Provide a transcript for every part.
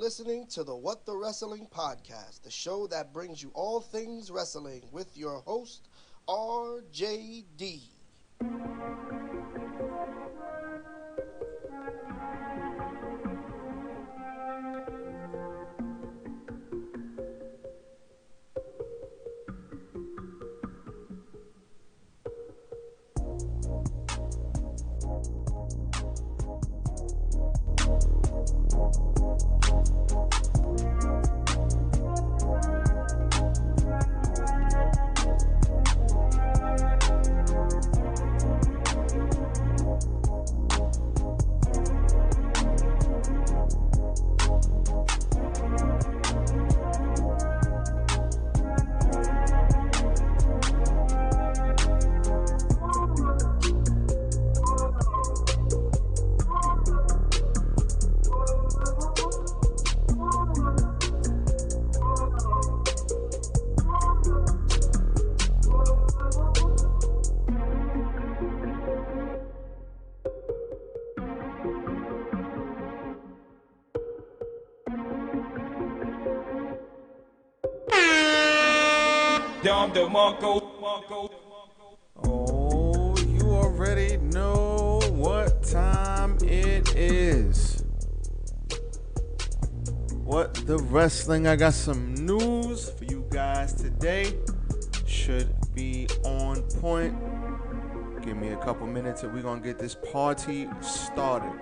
listening to the What the Wrestling Podcast, the show that brings you all things wrestling with your host, RJD. Oh, you already know what time it is. What the wrestling? I got some news for you guys today. Should be on point. Give me a couple minutes and we're gonna get this party started.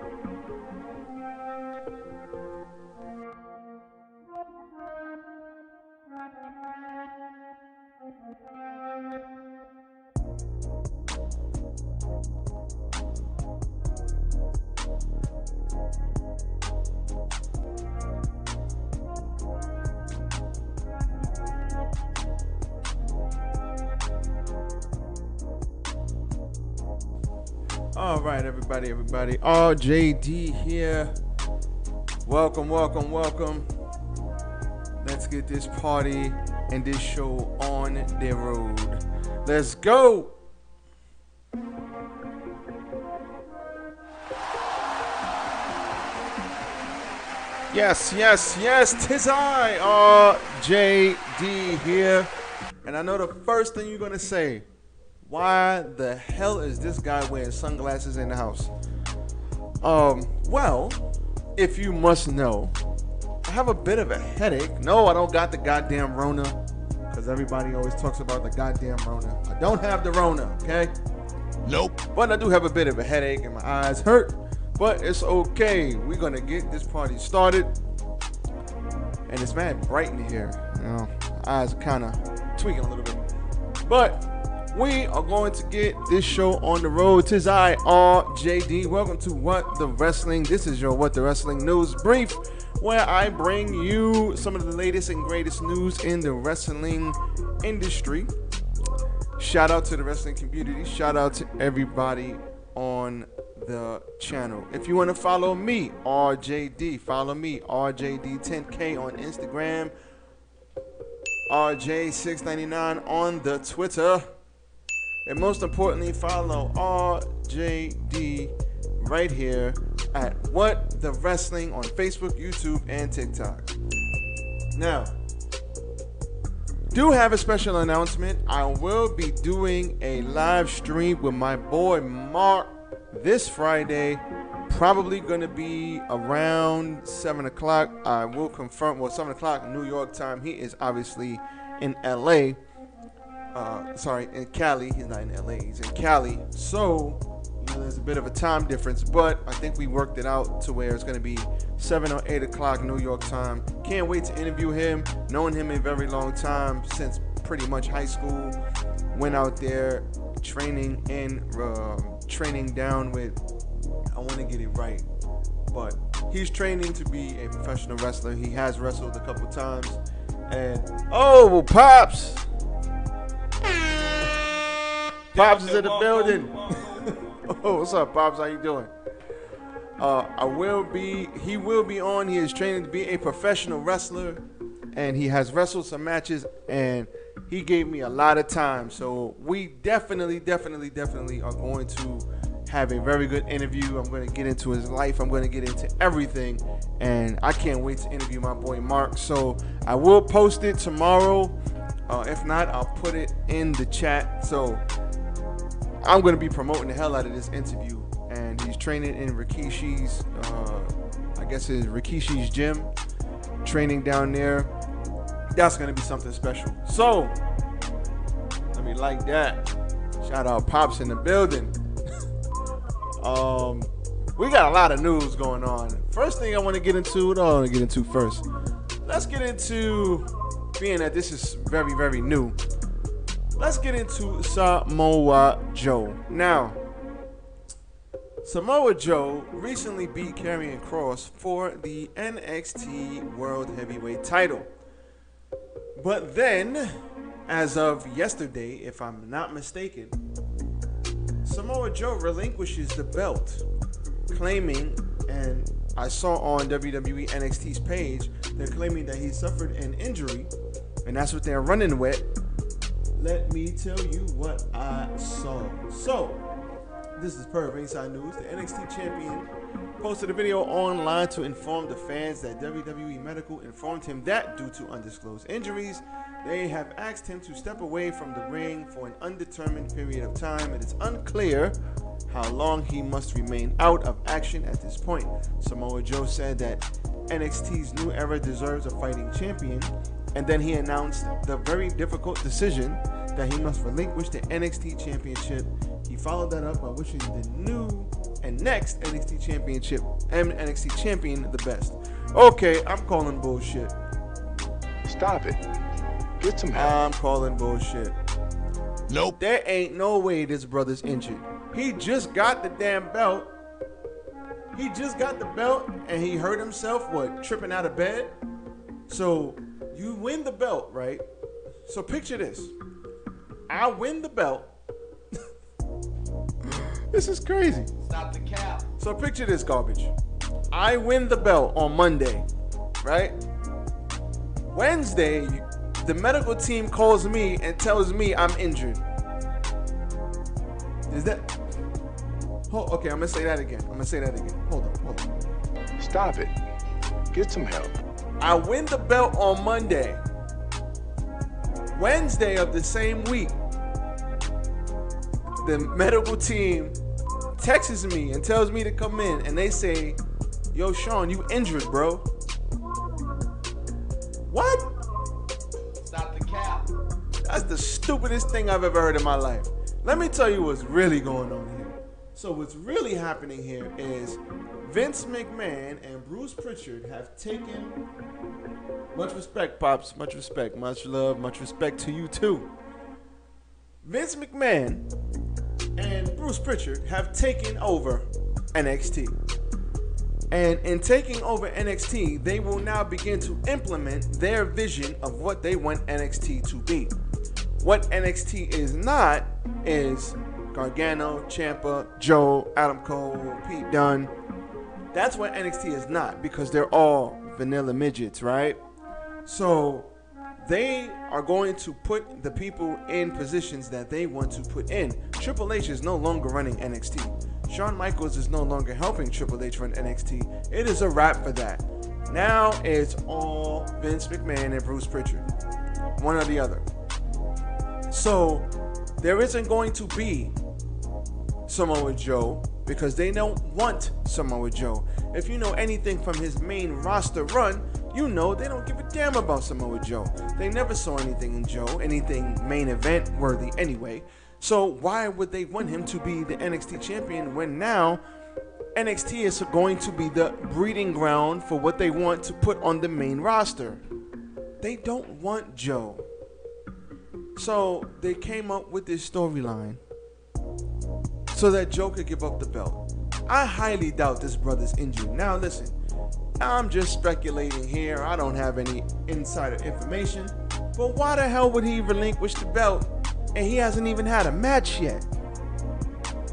All right, everybody. RJD here. Welcome. Let's get this party and this show on the road. Let's go. Yes. Tis I, RJD here. And I know the first thing you're going to say, why the hell is this guy wearing sunglasses in the house? Well, if you must know, I have a bit of a headache. No, I don't got the goddamn Rona, because everybody always talks about the goddamn Rona. I don't have the Rona, okay? Nope. But I do have a bit of a headache and my eyes hurt, but it's okay. We're going to get this party started. And it's mad bright in here. You know, eyes are kind of tweaking a little bit. But we are going to get this show on the road. Tis I, RJD. Welcome to What the Wrestling. This is your What the Wrestling News Brief, where I bring you some of the latest and greatest news in the wrestling industry. Shout out to the wrestling community. Shout out to everybody on the channel. If you want to follow me, RJD, follow me, RJD10K on Instagram, RJ699 on the Twitter. And most importantly, follow RJD right here at What the Wrestling on Facebook, YouTube, and TikTok. Now, do have a special announcement. I will be doing a live stream with my boy Mark this Friday. Probably going to be around 7 o'clock. I will confirm. Well, 7 o'clock New York time. He is obviously in LA. In Cali. He's not in LA, he's in Cali. So, you know, there's a bit of a time difference, but I think we worked it out to where it's going to be 7 or 8 o'clock New York time. Can't wait to interview him. Known him a very long time, since pretty much high school. Went out there training down with, I want to get it right, but he's training to be a professional wrestler. He has wrestled a couple times. And, oh, Pops! Pops is in the building. Oh, what's up, Pops? How you doing? He will be on. He is training to be a professional wrestler, and he has wrestled some matches, and he gave me a lot of time. So we definitely are going to have a very good interview. I'm going to get into his life. I'm going to get into everything. And I can't wait to interview my boy Mark. So I will post it tomorrow. If not, I'll put it in the chat. So I'm going to be promoting the hell out of this interview. And he's training in Rikishi's, I guess it's Rikishi's gym. Training down there. That's going to be something special. So let me like that. Shout out Pops in the building. We got a lot of news going on. First thing I want to get into, first. Let's get into, being that this is very, very new, let's get into Samoa Joe. Now, Samoa Joe recently beat Karrion Kross for the NXT World Heavyweight title. But then, as of yesterday, if I'm not mistaken, Samoa Joe relinquishes the belt, claiming, and I saw on WWE NXT's page, they're claiming that he suffered an injury, and that's what they're running with. Let me tell you what I saw. So, this is per Ringside News. The NXT champion posted a video online to inform the fans that WWE Medical informed him that due to undisclosed injuries, they have asked him to step away from the ring for an undetermined period of time. It is unclear how long he must remain out of action at this point. Samoa Joe said that NXT's new era deserves a fighting champion, and then he announced the very difficult decision that he must relinquish the NXT championship. He followed that up by wishing the new and next NXT championship and NXT champion the best. Okay, I'm calling bullshit. Stop it. Get some help. I'm calling bullshit. Nope. There ain't no way this brother's injured. He just got the damn belt. He just got the belt and he hurt himself, what, tripping out of bed? So you win the belt, right? So picture this. I win the belt. This is crazy. Stop the cap. So picture this garbage. I win the belt on Monday, right? Wednesday, the medical team calls me and tells me I'm injured. Is that... Oh, okay, I'm going to say that again. Hold on. Stop it. Get some help. I win the belt on Monday. Wednesday of the same week, the medical team texts me and tells me to come in, and they say, yo, Sean, you injured, bro. What? Stop the cap. That's the stupidest thing I've ever heard in my life. Let me tell you what's really going on here. So what's really happening here is Vince McMahon and Bruce Pritchard have taken, much respect, Pops, much respect, much love, much respect to you too. Vince McMahon and Bruce Pritchard have taken over NXT. And in taking over NXT, they will now begin to implement their vision of what they want NXT to be. What NXT is not is Gargano, Ciampa, Joe, Adam Cole, Pete Dunne. That's what NXT is not, because they're all vanilla midgets, right? So they are going to put the people in positions that they want to put in. Triple H is no longer running NXT. Shawn Michaels is no longer helping Triple H run NXT. It is a wrap for that. Now it's all Vince McMahon and Bruce Pritchard. One or the other. So there isn't going to be Samoa Joe because they don't want Samoa Joe. If you know anything from his main roster run, you know they don't give a damn about Samoa Joe. They never saw anything in Joe, anything main event worthy anyway. So why would they want him to be the NXT champion when now NXT is going to be the breeding ground for what they want to put on the main roster? They don't want Joe. So they came up with this storyline so that Joe could give up the belt. I highly doubt this brother's injured. Now listen, I'm just speculating here. I don't have any insider information. But why the hell would he relinquish the belt and he hasn't even had a match yet?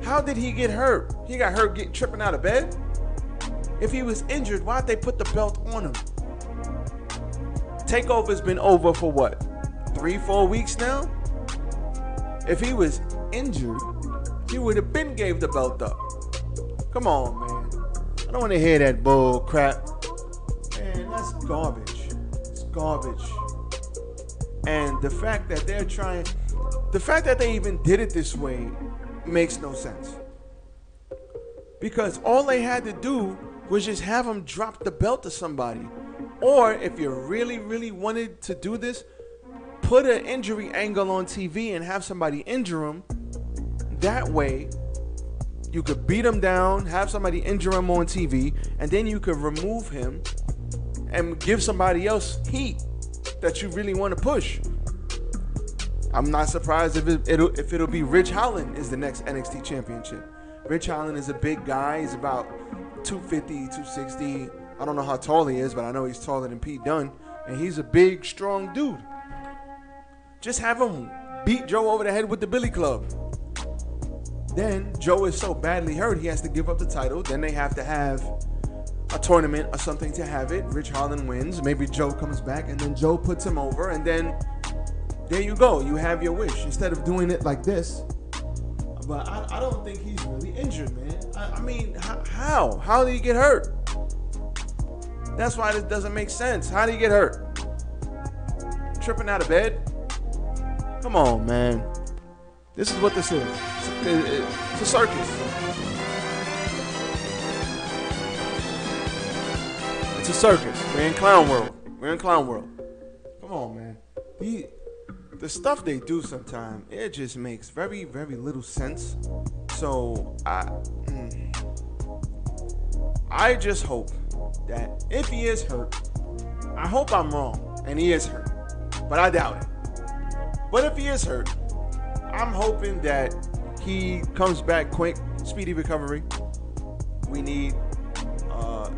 How did he get hurt? He got hurt tripping out of bed? If he was injured, why'd they put the belt on him? Takeover's been over for what? 3-4 weeks now? If he was injured, he would have been gave the belt up. Come on, man. I don't want to hear that bull crap. Man, that's garbage. It's garbage. And the fact that they even did it this way makes no sense. Because all they had to do was just have him drop the belt to somebody. Or if you really, really wanted to do this, put an injury angle on TV and have somebody injure him. That way, you could beat him down, have somebody injure him on TV, and then you could remove him and give somebody else heat that you really want to push. I'm not surprised if it'll be Ridge Holland is the next NXT championship. Ridge Holland is a big guy. He's about 250, 260. I don't know how tall he is, but I know he's taller than Pete Dunne. And he's a big, strong dude. Just have him beat Joe over the head with the billy club. Then Joe is so badly hurt, he has to give up the title. Then they have to have a tournament or something to have it. Ridge Holland wins. Maybe Joe comes back, and then Joe puts him over. And then there you go. You have your wish. Instead of doing it like this. But I don't think he's really injured, man. I mean, how? How did he get hurt? That's why this doesn't make sense. How did he get hurt? Tripping out of bed? Come on, man. This is what this is. It's a circus. It's a circus. We're in clown world. Come on, man. The stuff they do sometimes, it just makes very, very little sense. So I just hope that if he is hurt, I hope I'm wrong and he is hurt, but I doubt it. But if he is hurt, I'm hoping that he comes back quick, speedy recovery. We need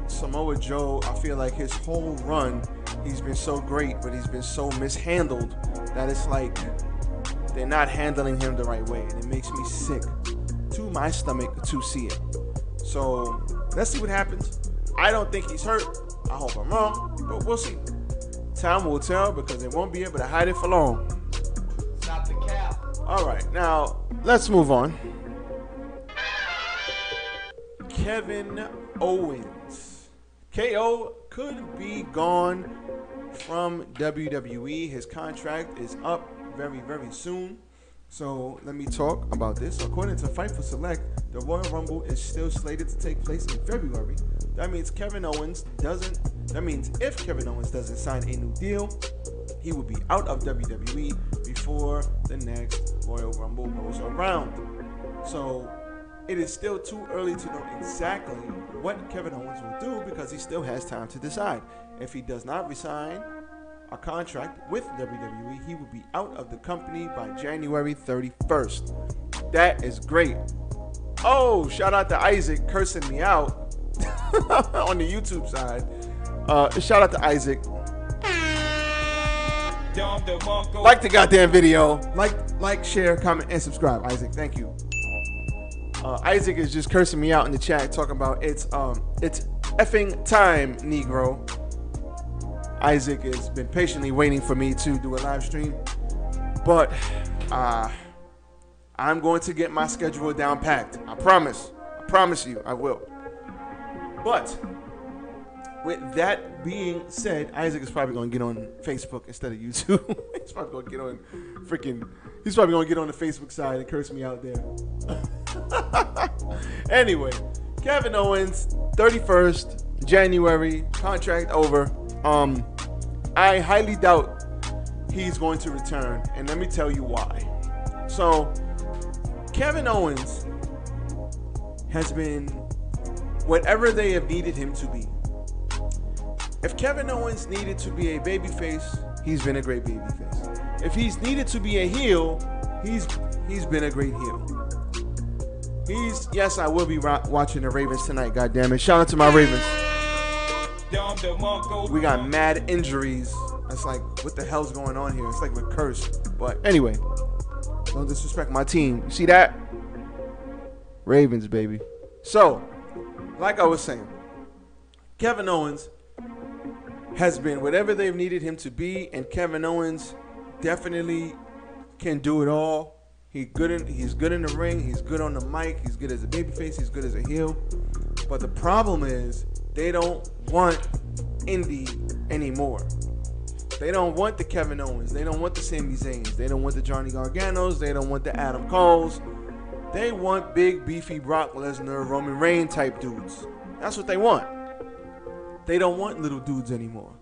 Samoa Joe. I feel like his whole run, he's been so great, but he's been so mishandled that it's like they're not handling him the right way, and it makes me sick to my stomach to see it. So let's see what happens. I don't think he's hurt. I hope I'm wrong, but we'll see. Time will tell, because they won't be able to hide it for long. Stop the cap. All right, now let's move on. Kevin Owens. KO could be gone from WWE. His contract is up very, very soon. So let me talk about this. According to Fightful Select, the Royal Rumble is still slated to take place in February. That means if Kevin Owens doesn't sign a new deal, he will be out of WWE before the next Royal Rumble rolls around. So it is still too early to know exactly what Kevin Owens will do, because he still has time to decide. If he does not resign a contract with WWE, he will be out of the company by January 31st. That is great. Oh, shout out to Isaac cursing me out on the YouTube side. Shout out to Isaac. Like the goddamn video. Like, share, comment, and subscribe. Isaac, thank you. Isaac is just cursing me out in the chat, talking about it's effing time, Negro. Isaac has been patiently waiting for me to do a live stream, but I'm going to get my schedule down packed. I promise you, I will. But with that being said, Isaac is probably going to get on Facebook instead of YouTube. He's probably going to get on the Facebook side and curse me out there. Anyway, Kevin Owens, 31st January, contract over. I highly doubt he's going to return, and let me tell you why. So, Kevin Owens has been whatever they have needed him to be. If Kevin Owens needed to be a babyface, he's been a great babyface. If he's needed to be a heel, he's been a great heel. Yes, I will be watching the Ravens tonight, goddammit. Shout out to my Ravens. We got mad injuries. It's like, what the hell's going on here? It's like we're cursed. But anyway, don't disrespect my team. You see that? Ravens, baby. So, like I was saying, Kevin Owens has been whatever they've needed him to be, and Kevin Owens definitely can do it all. He's good in the ring. He's good on the mic. He's good as a babyface. He's good as a heel. But the problem is they don't want Indy anymore. They don't want the Kevin Owens. They don't want the Sami Zayns. They don't want the Johnny Garganos. They don't want the Adam Coles. They want big, beefy Brock Lesnar, Roman Reigns type dudes. That's what they want. They don't want little dudes anymore.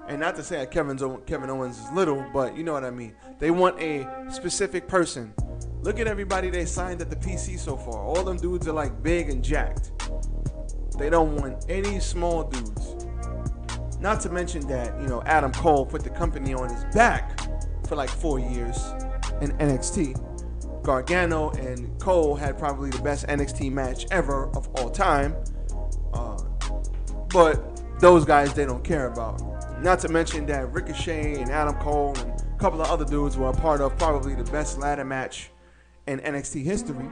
And not to say that Kevin Owens is little, but you know what I mean. They want a specific person. Look at everybody they signed at the PC so far. All them dudes are like big and jacked. They don't want any small dudes. Not to mention that, you know, Adam Cole put the company on his back for like 4 years in NXT. Gargano and Cole had probably the best NXT match ever of all time. But those guys they don't care about. Not to mention that Ricochet and Adam Cole and a couple of other dudes were a part of probably the best ladder match in NXT history.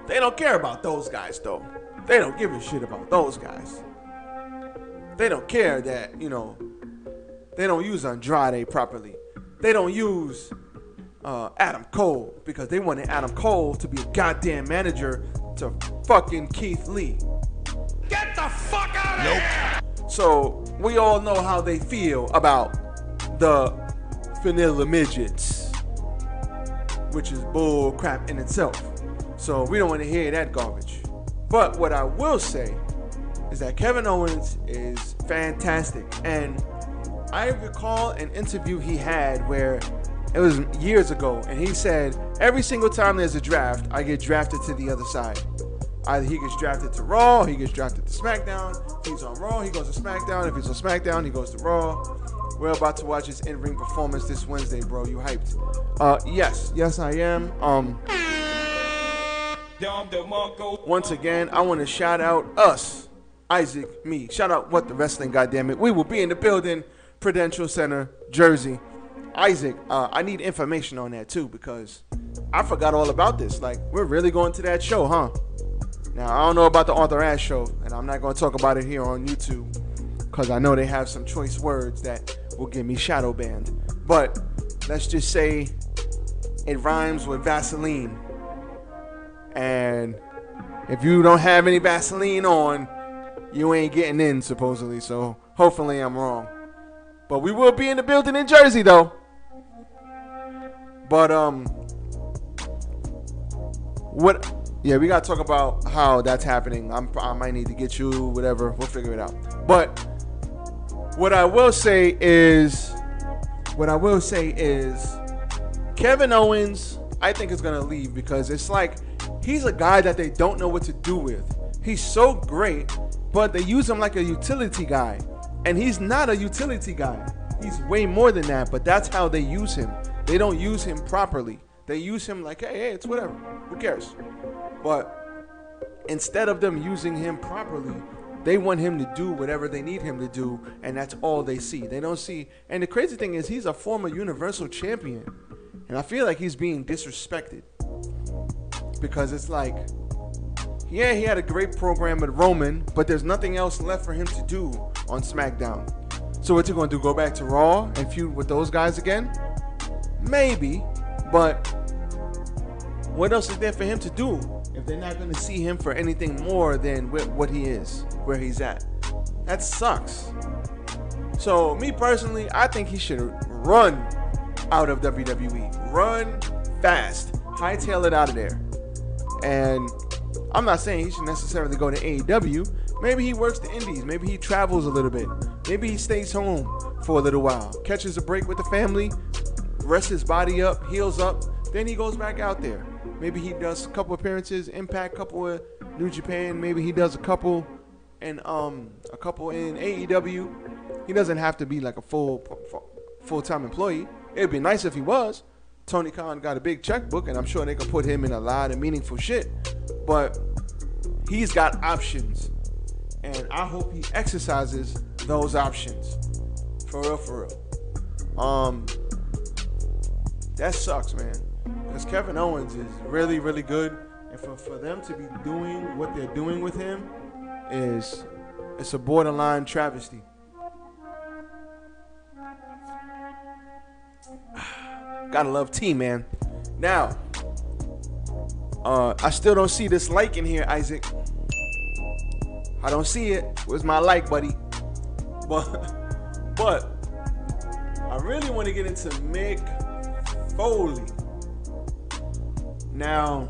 They don't care about those guys though. They don't give a shit about those guys. They don't care that, you know, they don't use Andrade properly. They don't use Adam Cole because they wanted Adam Cole to be a goddamn manager to fucking Keith Lee. Get the fuck out of here! So we all know how they feel about the vanilla midgets, which is bull crap in itself. So we don't want to hear that garbage. But what I will say is that Kevin Owens is fantastic. And I recall an interview he had where it was years ago, and he said, every single time there's a draft, I get drafted to the other side. Either he gets drafted to Raw, he gets drafted to SmackDown. If he's on Raw, he goes to SmackDown. If he's on SmackDown, he goes to Raw. We're about to watch his in-ring performance this Wednesday, bro. You hyped? Yes, I am. Once again, I want to shout out us, Isaac, me. Shout out What the Wrestling, goddammit. We will be in the building, Prudential Center, Jersey. Isaac, I need information on that too because I forgot all about this. Like, we're really going to that show, huh? Now, I don't know about the Arthur Ashe show, and I'm not going to talk about it here on YouTube because I know they have some choice words that will get me shadow banned. But let's just say it rhymes with Vaseline. And if you don't have any Vaseline on, you ain't getting in, supposedly. So hopefully I'm wrong. But we will be in the building in Jersey, though. But, yeah, we got to talk about how that's happening. I might need to get you, whatever. We'll figure it out. But what I will say is Kevin Owens, I think, is going to leave because it's like he's a guy that they don't know what to do with. He's so great, but they use him like a utility guy. And he's not a utility guy. He's way more than that, but that's how they use him. They don't use him properly. They use him like, hey, it's whatever. Who cares? But instead of them using him properly, they want him to do whatever they need him to do, and that's all they see. They don't see. And the crazy thing is, he's a former Universal Champion, and I feel like he's being disrespected because it's like, yeah, he had a great program with Roman, but there's nothing else left for him to do on SmackDown. So what's he going to do? Go back to Raw and feud with those guys again? Maybe, but what else is there for him to do if they're not going to see him for anything more than what he is, where he's at? That sucks. So me personally, I think he should run out of WWE. Run fast. Hightail it out of there. And I'm not saying he should necessarily go to AEW. Maybe he works the indies. Maybe he travels a little bit. Maybe he stays home for a little while. Catches a break with the family. Rests his body up. Heals up. Then he goes back out there. Maybe he does a couple appearances. Impact, couple with New Japan. Maybe he does a couple in AEW. He doesn't have to be like a full-time employee. It'd be nice if he was. Tony Khan got a big checkbook, and I'm sure they could put him in a lot of meaningful shit. But he's got options, and I hope he exercises those options. For real. That sucks, man. Because Kevin Owens is really, really good, and for them to be doing what they're doing with him it's a borderline travesty. Gotta love T, man. Now, I still don't see this like in here, Isaac. I don't see it. Where's my like, buddy? But I really want to get into Mick Foley. Now,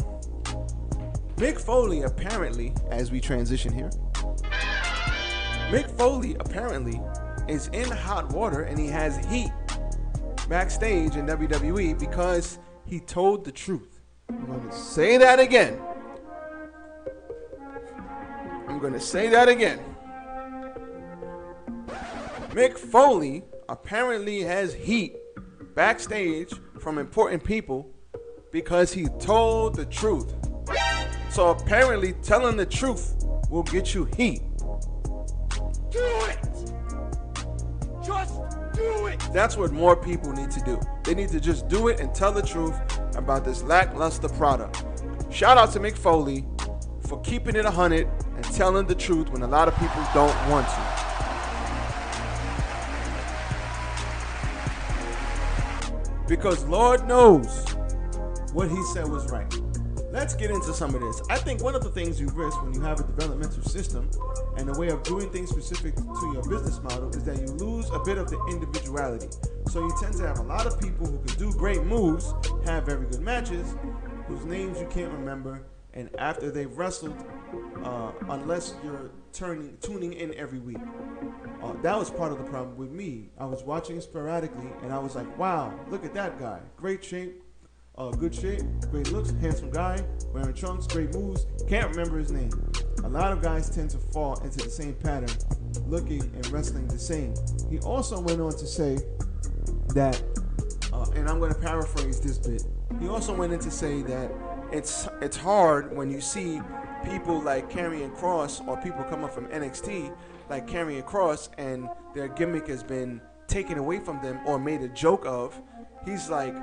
Mick Foley apparently, as we transition here, Mick Foley apparently is in hot water and he has heat backstage in WWE because he told the truth. I'm going to say that again. Mick Foley apparently has heat backstage from important people because he told the truth. So apparently telling the truth will get you heat. Do it! Just do it! That's what more people need to do. They need to just do it and tell the truth about this lackluster product. Shout out to Mick Foley for keeping it 100 and telling the truth when a lot of people don't want to. Because Lord knows what he said was right. Let's get into some of this. I think one of the things you risk when you have a developmental system and a way of doing things specific to your business model is that you lose a bit of the individuality. So you tend to have a lot of people who can do great moves, have very good matches, whose names you can't remember, and after they've wrestled, unless you're tuning in every week. That was part of the problem with me. I was watching sporadically, and I was like, wow, look at that guy. Great shape. Good shape, great looks, handsome guy, wearing trunks, great moves, can't remember his name. A lot of guys tend to fall into the same pattern, looking and wrestling the same. He also went on to say that, and I'm going to paraphrase this bit, he also went in to say that it's hard when you see people like Karrion Kross or people coming from NXT like Karrion Kross and their gimmick has been taken away from them or made a joke of. He's like,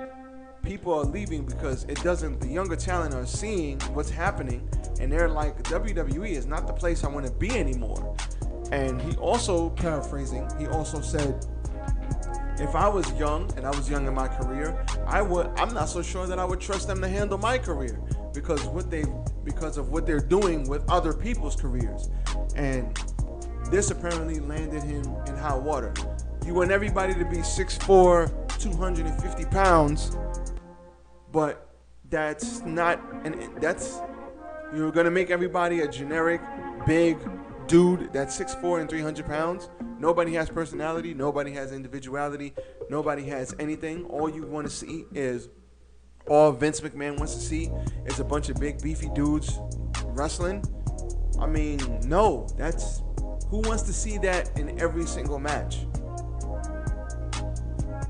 people are leaving because the younger talent are seeing what's happening and they're like, WWE is not the place I want to be anymore. And he also, paraphrasing, he also said, if I was young and I was young in my career, I'm not so sure that I would trust them to handle my career because of what they're doing with other people's careers. And this apparently landed him in hot water. You want everybody to be 6'4", 250 pounds, but that's not, you're gonna make everybody a generic big dude that's 6'4" and 300 pounds. Nobody has personality, nobody has individuality, nobody has anything. All you want to see is, all Vince McMahon wants to see is a bunch of big beefy dudes wrestling. I mean, no, who wants to see that in every single match?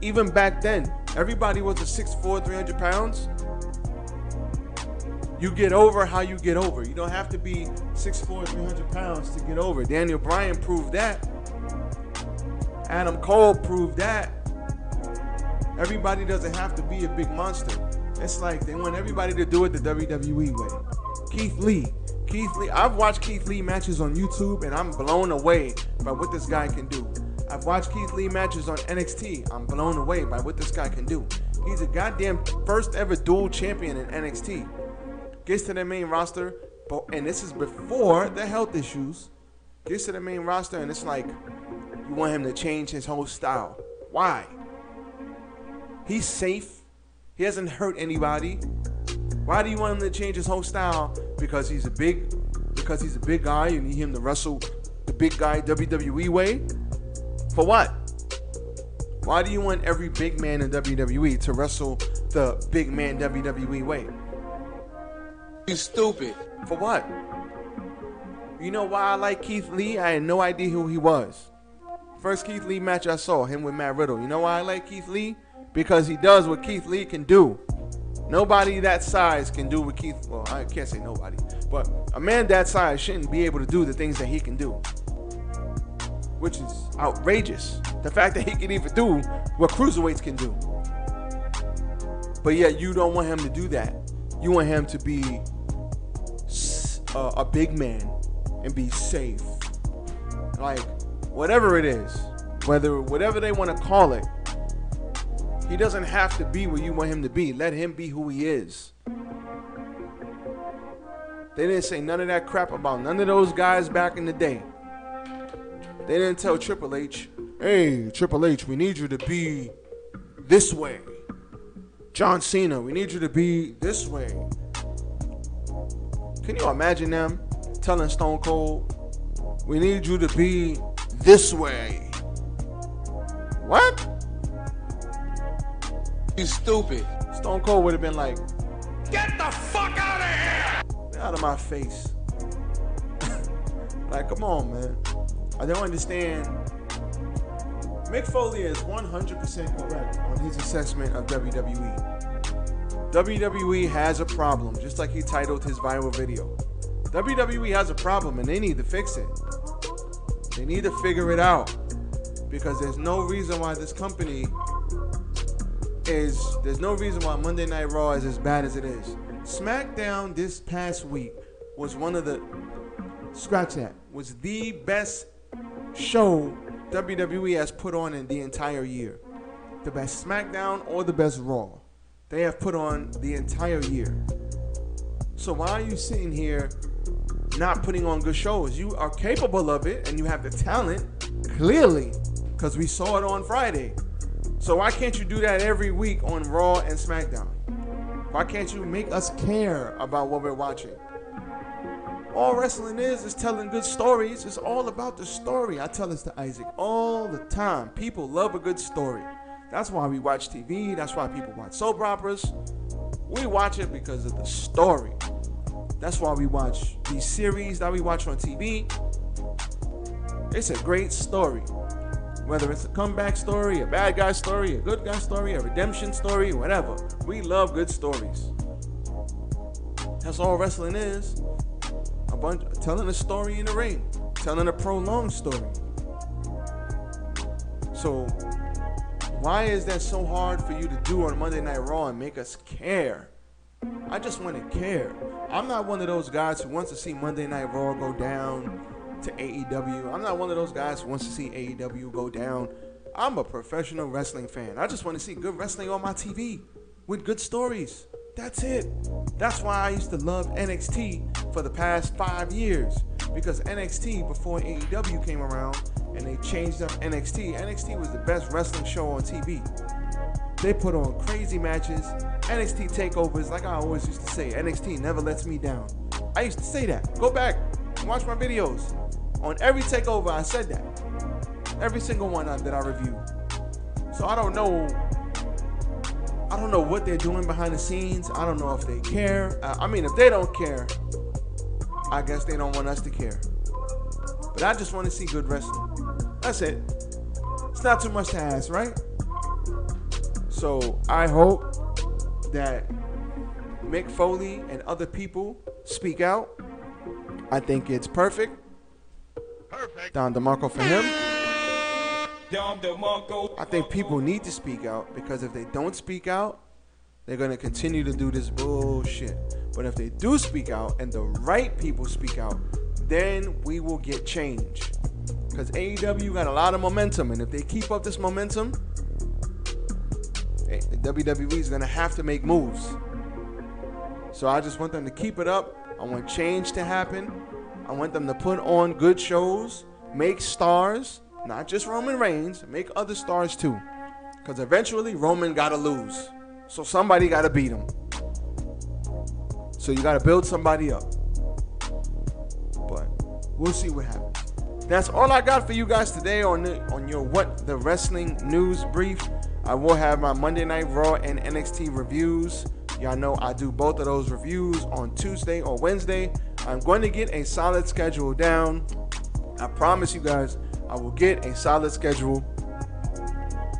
Even back then, everybody was a 6'4", 300 pounds. You get over how you get over. You don't have to be 6'4", 300 pounds to get over. Daniel Bryan proved that. Adam Cole proved that. Everybody doesn't have to be a big monster. It's like they want everybody to do it the WWE way. Keith Lee, I've watched Keith Lee matches on YouTube and I'm blown away by what this guy can do. I've watched Keith Lee matches on NXT. I'm blown away by what this guy can do. He's a goddamn first ever dual champion in NXT. Gets to the main roster, and this is before the health issues. Gets to the main roster and it's like, you want him to change his whole style. Why? He's safe. He hasn't hurt anybody. Why do you want him to change his whole style? Because he's a big guy. You need him to wrestle the big guy WWE way. For what? Why do you want every big man in WWE to wrestle the big man WWE way? You stupid. For what? You know why I like Keith Lee? I had no idea who he was. First Keith Lee match I saw, him with Matt Riddle. You know why I like Keith Lee? Because he does what Keith Lee can do. Nobody that size can do what Keith, well, I can't say nobody, but a man that size shouldn't be able to do the things that he can do, which is outrageous. The fact that he can even do what cruiserweights can do. But yet you don't want him to do that. You want him to be a big man and be safe. Like, whatever it is, whatever they want to call it, He doesn't have to be where you want him to be. Let him be who he is. They didn't say none of that crap about none of those guys back in the day. They didn't tell Triple H, hey, Triple H, we need you to be this way. John Cena, we need you to be this way. Can you imagine them telling Stone Cold, we need you to be this way? What? You stupid. Stone Cold would have been like, Get the fuck out of here! get out of my face. Like, come on, man. I don't understand. Mick Foley is 100% correct on his assessment of WWE. WWE has a problem, just like he titled his viral video. WWE has a problem and they need to fix it. They need to figure it out. Because there's no reason why this company there's no reason why Monday Night Raw is as bad as it is. SmackDown this past week was one of the, scratch that, was the best show WWE has put on in the entire year. The best SmackDown or the best Raw they have put on the entire year. So why are you sitting here not putting on good shows? You are capable of it and you have the talent, clearly, because we saw it on Friday. So why can't you do that every week on Raw and SmackDown? Why can't you make us care about what we're watching? All wrestling is telling good stories. It's all about the story. I tell this to Isaac all the time. People love a good story. That's why we watch TV. That's why people watch soap operas. We watch it because of the story. That's why we watch these series that we watch on TV. It's a great story. Whether it's a comeback story, a bad guy story, a good guy story, a redemption story, whatever. We love good stories. That's all wrestling is. A bunch telling a story in the ring, telling a prolonged story. So why is that so hard for you to do on Monday Night Raw and make us care? I just want to care. I'm not one of those guys who wants to see Monday Night Raw go down to AEW. I'm not one of those guys who wants to see AEW go down. I'm a professional wrestling fan. I just want to see good wrestling on my TV with good stories. That's it. That's why I used to love NXT for the past 5 years, because NXT, before AEW came around and they changed up NXT was the best wrestling show on TV. They put on crazy matches, NXT takeovers. Like I always used to say, NXT never lets me down. I used to say that. Go back and watch my videos. On every takeover, I said that. Every single one that I reviewed. So I don't know what they're doing behind the scenes. I don't know if they care. I mean, if they don't care, I guess they don't want us to care. But I just want to see good wrestling. That's it. It's not too much to ask, right? So I hope that Mick Foley and other people speak out. I think it's perfect. Don DeMarco for him. I think people need to speak out, because if they don't speak out, they're going to continue to do this bullshit. But if they do speak out and the right people speak out, then we will get change. Because AEW got a lot of momentum, and if they keep up this momentum, WWE is going to have to make moves. So I just want them to keep it up. I want change to happen. I want them to put on good shows, make stars, not just Roman Reigns, make other stars too. Because eventually Roman got to lose. So somebody got to beat him. So you got to build somebody up. But we'll see what happens. That's all I got for you guys today on your What the Wrestling News Brief. I will have my Monday Night Raw and NXT reviews. Y'all know I do both of those reviews on Tuesday or Wednesday. I'm going to get a solid schedule down. I promise you guys, I will get a solid schedule.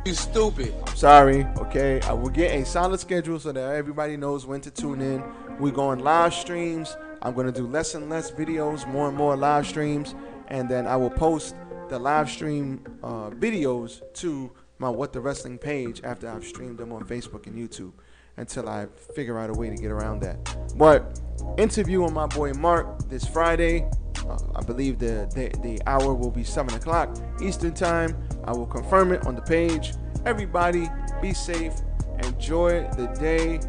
You stupid. I'm sorry, okay? I will get a solid schedule so that everybody knows when to tune in. We're going live streams. I'm going to do less and less videos, more and more live streams. And then I will post the live stream videos to my What the Wrestling page after I've streamed them on Facebook and YouTube, until I figure out a way to get around that. But interview on my boy Mark this Friday. I believe the hour will be 7 o'clock Eastern time. I will confirm it on the page. Everybody, Be safe. Enjoy the day.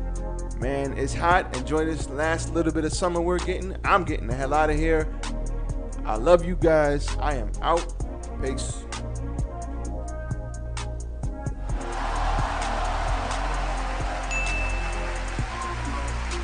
Man, it's hot. Enjoy this last little bit of summer we're getting. I'm getting the hell out of here. I love you guys. I am out. Peace.